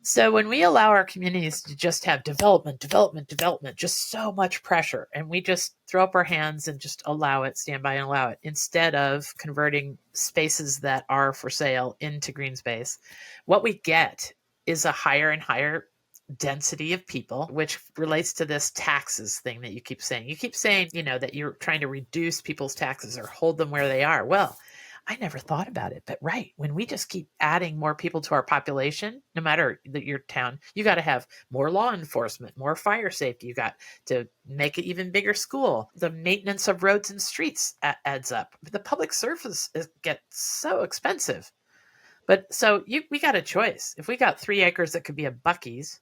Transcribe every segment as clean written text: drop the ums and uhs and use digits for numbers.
So when we allow our communities to just have development, development, development, just so much pressure, and we just throw up our hands and just allow it, stand by and allow it, instead of converting spaces that are for sale into green space, what we get is a higher and higher density of people, which relates to this taxes thing that you keep saying. You keep saying, that you're trying to reduce people's taxes or hold them where they are. Well, I never thought about it, but right, when we just keep adding more people to our population, no matter your town, you got to have more law enforcement, more fire safety. You got to make it even bigger school. The maintenance of roads and streets adds up. The public service gets so expensive. But so we got a choice. If we got 3 acres that could be a Buc-ee's,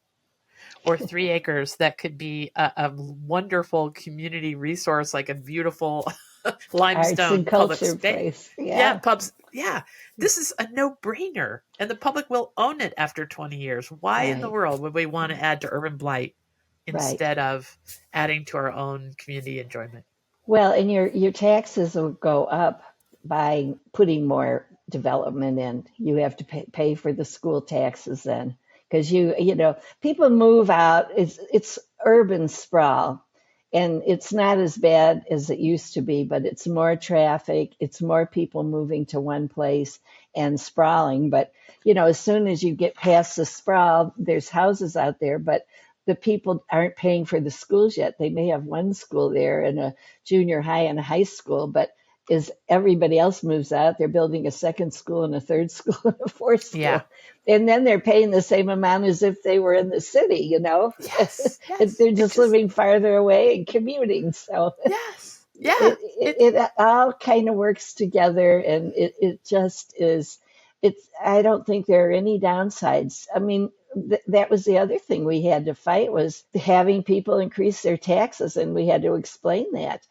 or 3 acres that could be a wonderful community resource, like a beautiful Arts and limestone public culture space. place. Yeah, Yeah. pubs. Yeah, this is a no-brainer, and the public will own it after 20 years. Why in the Right. world would we want to add to urban blight Right. instead of adding to our own community enjoyment? Well, and your taxes will go up by putting more development in. You have to pay for the school taxes then, because people move out. It's urban sprawl, and it's not as bad as it used to be, but it's more traffic. It's more people moving to one place and sprawling. But as soon as you get past the sprawl, there's houses out there, but the people aren't paying for the schools yet. They may have one school there and a junior high and a high school, but as everybody else moves out, they're building a second school and a third school and a fourth Yeah. school. And then they're paying the same amount as if they were in the city, Yes. Yes. They're just living farther away and commuting. So Yes. Yeah. it all kind of works together, and it just is. I don't think there are any downsides. I mean, that was the other thing we had to fight, was having people increase their taxes, and we had to explain that.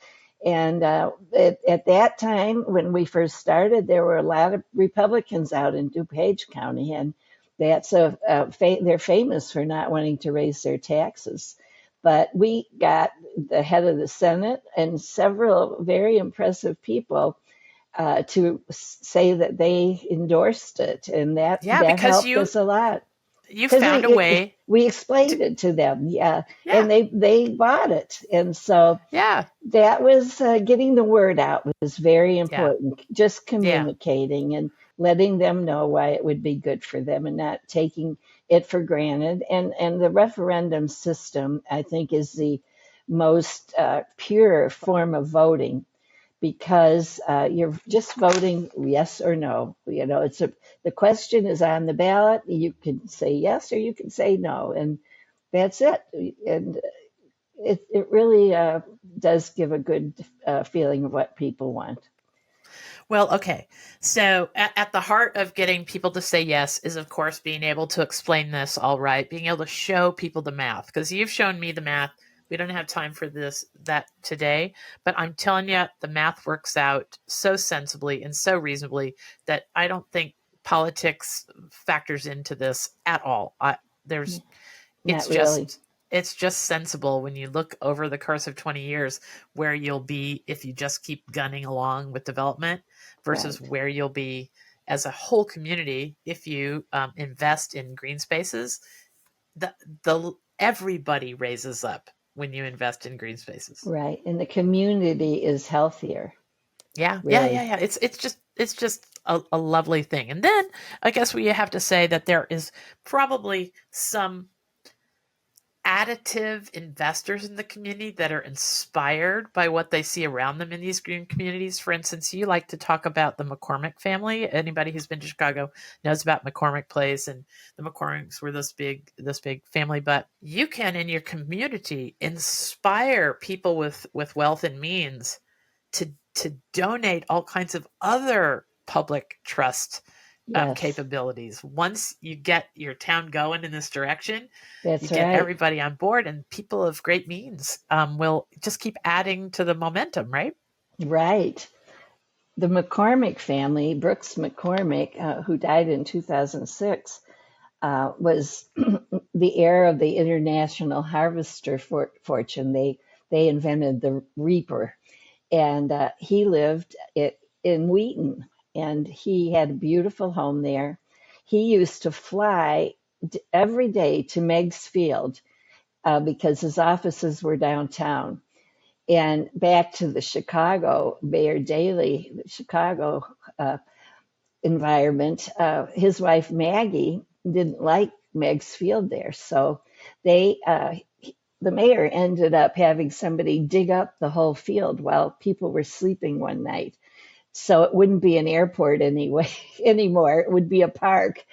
And at that time, when we first started, there were a lot of Republicans out in DuPage County, and they're famous for not wanting to raise their taxes. But we got the head of the Senate and several very impressive people to say that they endorsed it, and that Yeah, that because helped you us a lot. you Because found a way we to. explained it to them, yeah, and Yeah. they bought it, and so Yeah. that was getting the word out was very Yeah. important. Just Yeah. communicating and letting them know why it would be good for them, and not taking it for granted. And the referendum system, I think, is the most pure form of voting, because you're just voting yes or no. The question is on the ballot. You can say yes or you can say no, and that's it. And it really does give a good feeling of what people want. Well, okay. So at the heart of getting people to say yes is, of course, being able to explain this all right, being able to show people the math, because you've shown me the math. We don't have time for that today, but I'm telling you, the math works out so sensibly and so reasonably that I don't think politics factors into this at all. There's it's Not really. just it's just sensible when you look over the course of 20 years where you'll be if you just keep gunning along with development versus Right. where you'll be as a whole community if you invest in green spaces. The everybody raises up when you invest in green spaces. Right. And the community is healthier, Yeah, yeah, yeah, really. yeah. It's just a lovely thing. And then I guess we have to say that there is probably some additive investors in the community that are inspired by what they see around them in these green communities. For instance, you like to talk about the McCormick family. Anybody who's been to Chicago knows about McCormick Place, and the McCormicks were this big family. But you can, in your community, inspire people with wealth and means to donate all kinds of other public trust Yes, capabilities. Once you get your town going in this direction, you that's get right. everybody on board, and people of great means will just keep adding to the momentum, right? Right. The McCormick family, Brooks McCormick, who died in 2006, was the heir of the International Harvester fortune. They invented the reaper, and he lived in Wheaton, and he had a beautiful home there. He used to fly every day to Meg's Field because his offices were downtown. And back to the Chicago, Mayor Daley, the Chicago environment, his wife Maggie didn't like Meg's Field there. So they, the mayor ended up having somebody dig up the whole field while people were sleeping one night. So it wouldn't be an airport anyway anymore. It would be a park.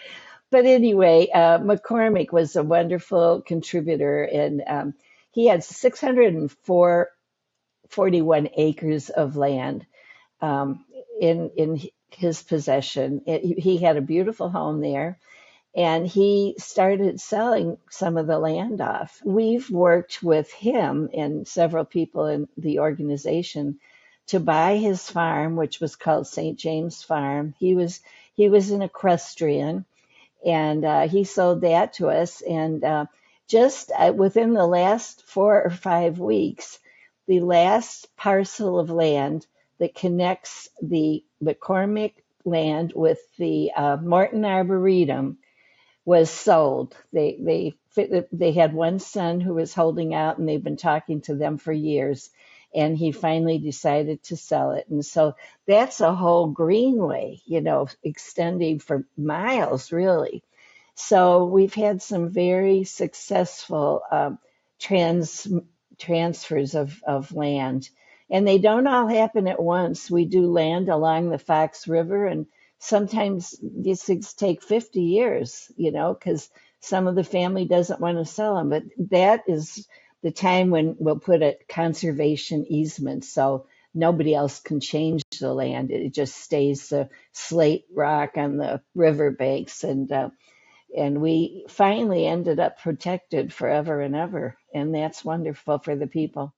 But anyway, McCormick was a wonderful contributor, and he had 641 acres of land in his possession. He had a beautiful home there, and he started selling some of the land off. We've worked with him and several people in the organization to buy his farm, which was called St. James Farm. He was an equestrian, and he sold that to us. And just within the last 4 or 5 weeks, the last parcel of land that connects the McCormick land with the Morton Arboretum was sold. They had one son who was holding out, and they've been talking to them for years. And he finally decided to sell it. And so that's a whole greenway, extending for miles, really. So we've had some very successful trans transfers of land. And they don't all happen at once. We do land along the Fox River, and sometimes these things take 50 years, because some of the family doesn't want to sell them. But that is the time when we'll put a conservation easement so nobody else can change the land. It just stays the slate rock on the riverbanks. And we finally ended up protected forever and ever. And that's wonderful for the people.